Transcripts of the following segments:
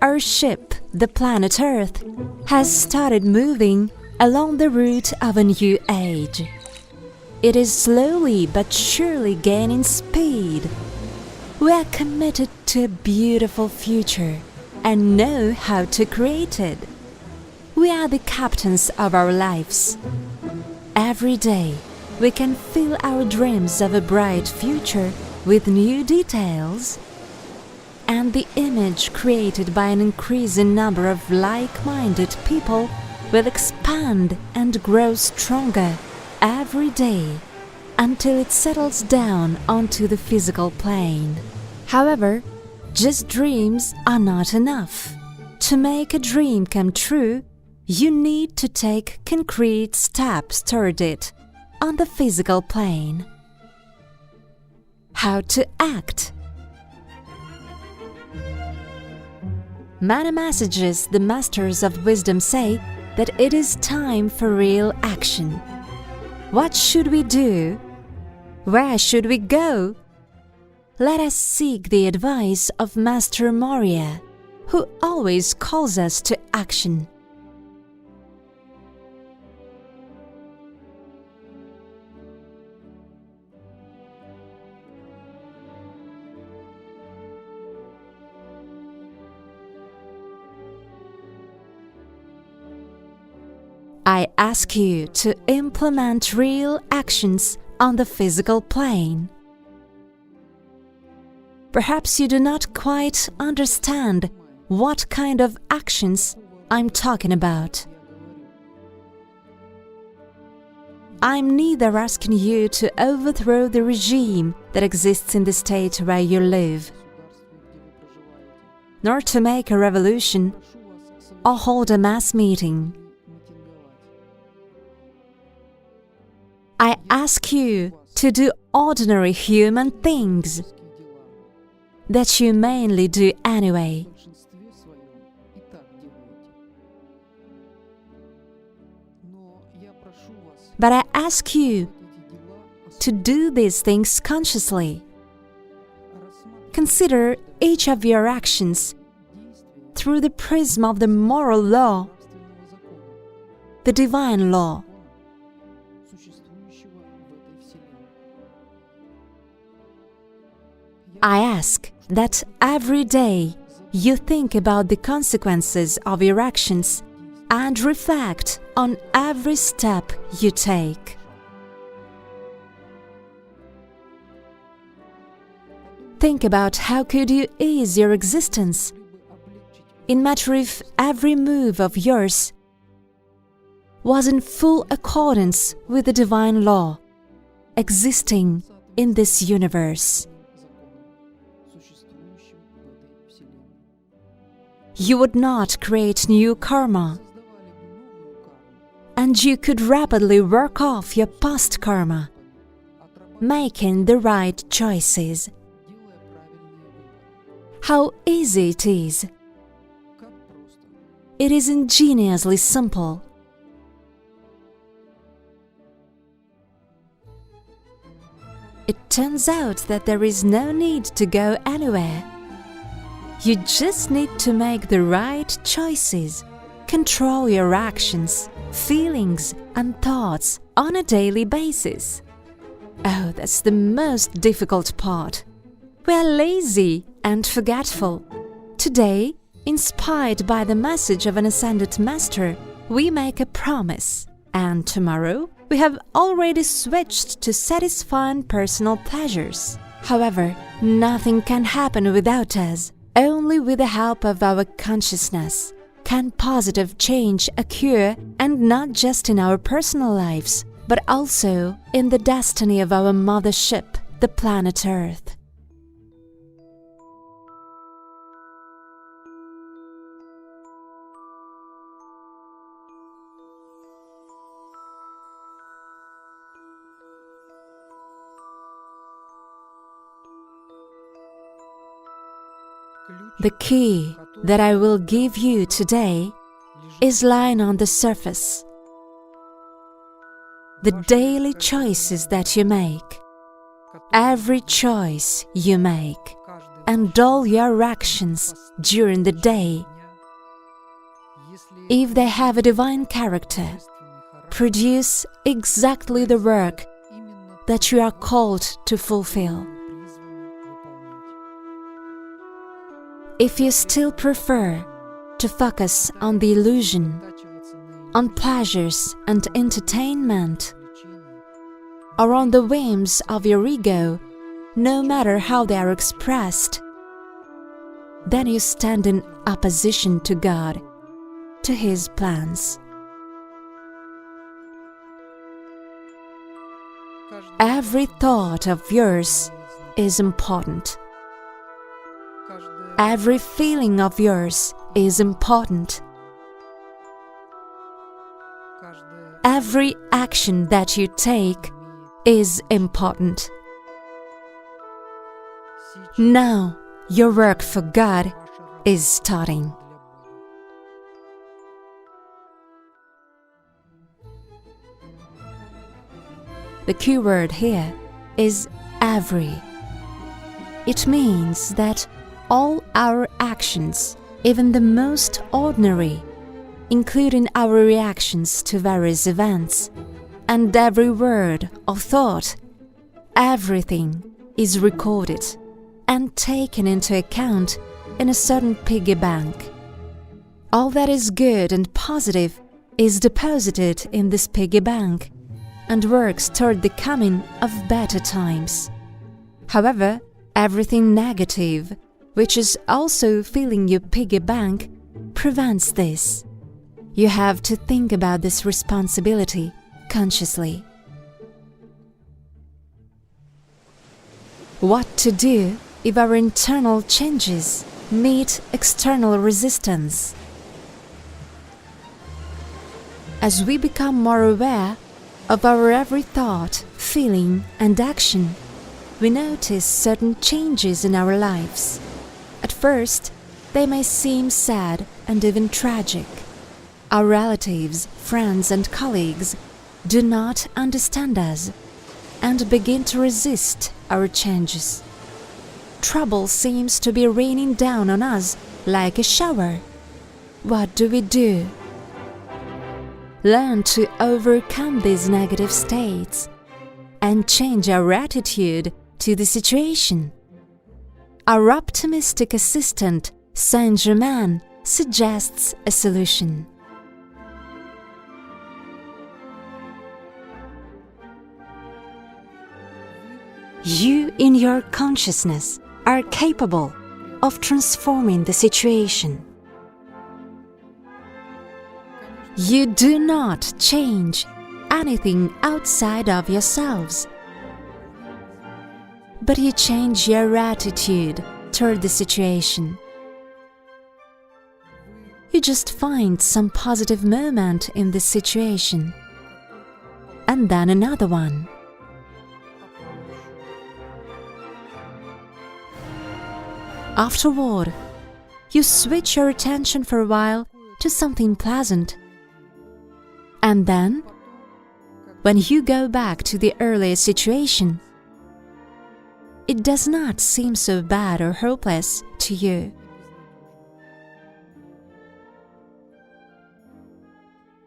our ship, the planet Earth, has started moving along the route of a new age. It is slowly but surely gaining speed. We are committed to a beautiful future and know how to create it. We are the captains of our lives. Every day, we can fill our dreams of a bright future with new details, and the image created by an increasing number of like-minded people will expand and grow stronger every day until it settles down onto the physical plane. However, just dreams are not enough. To make a dream come true, you need to take concrete steps toward it on the physical plane. How to act? Many messages the masters of wisdom say that it is time for real action. What should we do? Where should we go? Let us seek the advice of Master Moria, who always calls us to action. I ask you to implement real actions on the physical plane. Perhaps you do not quite understand what kind of actions I'm talking about. I'm neither asking you to overthrow the regime that exists in the state where you live, nor to make a revolution or hold a mass meeting. I ask you to do ordinary human things that you mainly do anyway. But I ask you to do these things consciously. Consider each of your actions through the prism of the moral law, the divine law. I ask that every day you think about the consequences of your actions and reflect on every step you take. Think about how could you ease your existence in matter if every move of yours was in full accordance with the divine law existing in this universe. You would not create new karma, and you could rapidly work off your past karma, making the right choices. How easy it is! It is ingeniously simple. It turns out that there is no need to go anywhere. You just need to make the right choices, control your actions, feelings and thoughts on a daily basis. Oh, that's the most difficult part. We are lazy and forgetful. Today, inspired by the message of an ascended master, we make a promise, and tomorrow we have already switched to satisfying personal pleasures. However, nothing can happen without us. Only with the help of our consciousness can positive change occur, and not just in our personal lives, but also in the destiny of our mothership, the planet Earth. The key that I will give you today is lying on the surface. The daily choices that you make, every choice you make, and all your actions during the day, if they have a divine character, produce exactly the work that you are called to fulfill. If you still prefer to focus on the illusion, on pleasures and entertainment, or on the whims of your ego, no matter how they are expressed, then you stand in opposition to God, to His plans. Every thought of yours is important. Every feeling of yours is important. Every action that you take is important. Now, your work for God is starting. The key word here is every. It means that all our actions, even the most ordinary, including our reactions to various events, and every word or thought, everything is recorded and taken into account in a certain piggy bank. All that is good and positive is deposited in this piggy bank and works toward the coming of better times. However, everything negative, which is also filling your piggy bank, prevents this. You have to think about this responsibility consciously. What to do if our internal changes meet external resistance? As we become more aware of our every thought, feeling, and action, we notice certain changes in our lives. At first, they may seem sad and even tragic. Our relatives, friends, and colleagues do not understand us and begin to resist our changes. Trouble seems to be raining down on us like a shower. What do we do? Learn to overcome these negative states and change our attitude to the situation. Our optimistic assistant, Saint-Germain, suggests a solution. You, in your consciousness, are capable of transforming the situation. You do not change anything outside of yourselves, but you change your attitude toward the situation. You just find some positive moment in this situation, and then another one. Afterward, you switch your attention for a while to something pleasant. And then, when you go back to the earlier situation, it does not seem so bad or hopeless to you.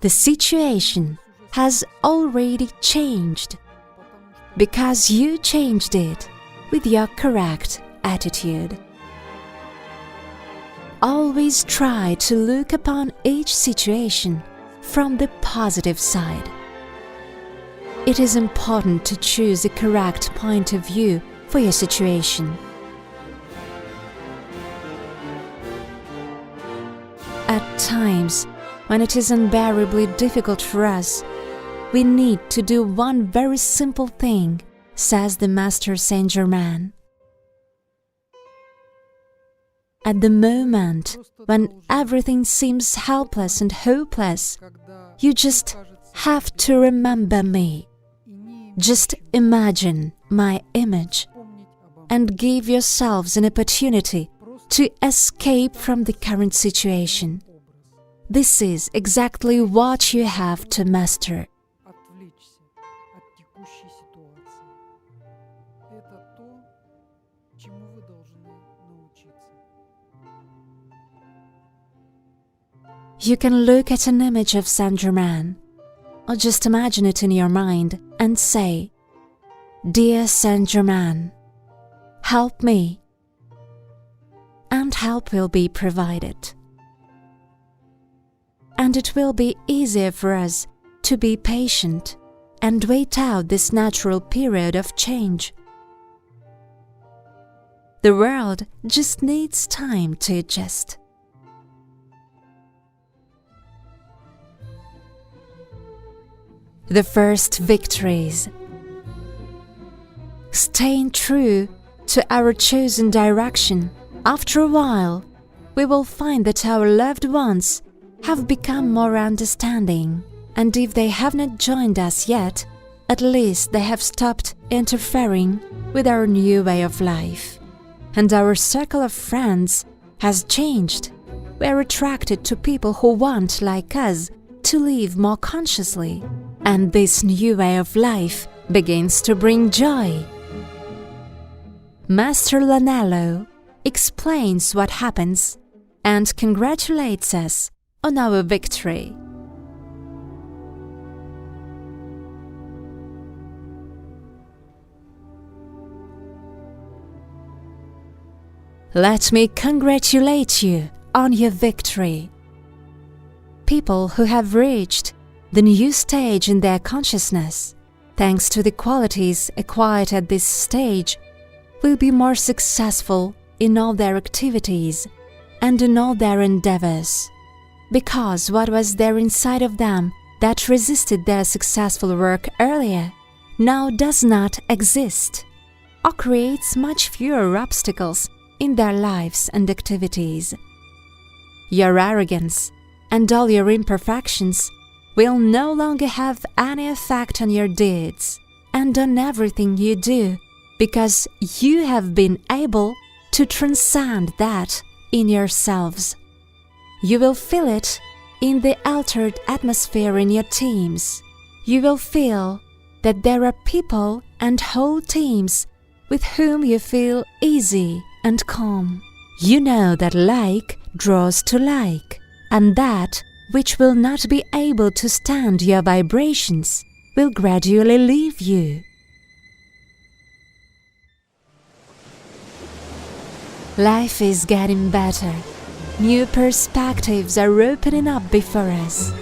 The situation has already changed because you changed it with your correct attitude. Always try to look upon each situation from the positive side. It is important to choose a correct point of view for your situation. At times, when it is unbearably difficult for us, we need to do one very simple thing, says the Master Saint-Germain. At the moment when everything seems helpless and hopeless, you just have to remember me. Just imagine my image and give yourselves an opportunity to escape from the current situation. This is exactly what you have to master. You can look at an image of Saint-Germain, or just imagine it in your mind and say, "Dear Saint-Germain, help me," and help will be provided. And it will be easier for us to be patient and wait out this natural period of change. The world just needs time to adjust. The first victories. Staying true to our chosen direction, after a while, we will find that our loved ones have become more understanding, and if they have not joined us yet, at least they have stopped interfering with our new way of life. And our circle of friends has changed. We are attracted to people who want, like us, to live more consciously, and this new way of life begins to bring joy. Master Lanello explains what happens and congratulates us on our victory. Let me congratulate you on your victory. People who have reached the new stage in their consciousness, thanks to the qualities acquired at this stage, will be more successful in all their activities and in all their endeavors, because what was there inside of them that resisted their successful work earlier now does not exist, or creates much fewer obstacles in their lives and activities. Your arrogance and all your imperfections will no longer have any effect on your deeds and on everything you do, because you have been able to transcend that in yourselves. You will feel it in the altered atmosphere in your teams. You will feel that there are people and whole teams with whom you feel easy and calm. You know that like draws to like, and that which will not be able to stand your vibrations will gradually leave you. Life is getting better. New perspectives are opening up before us.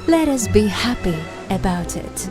Let us be happy about it.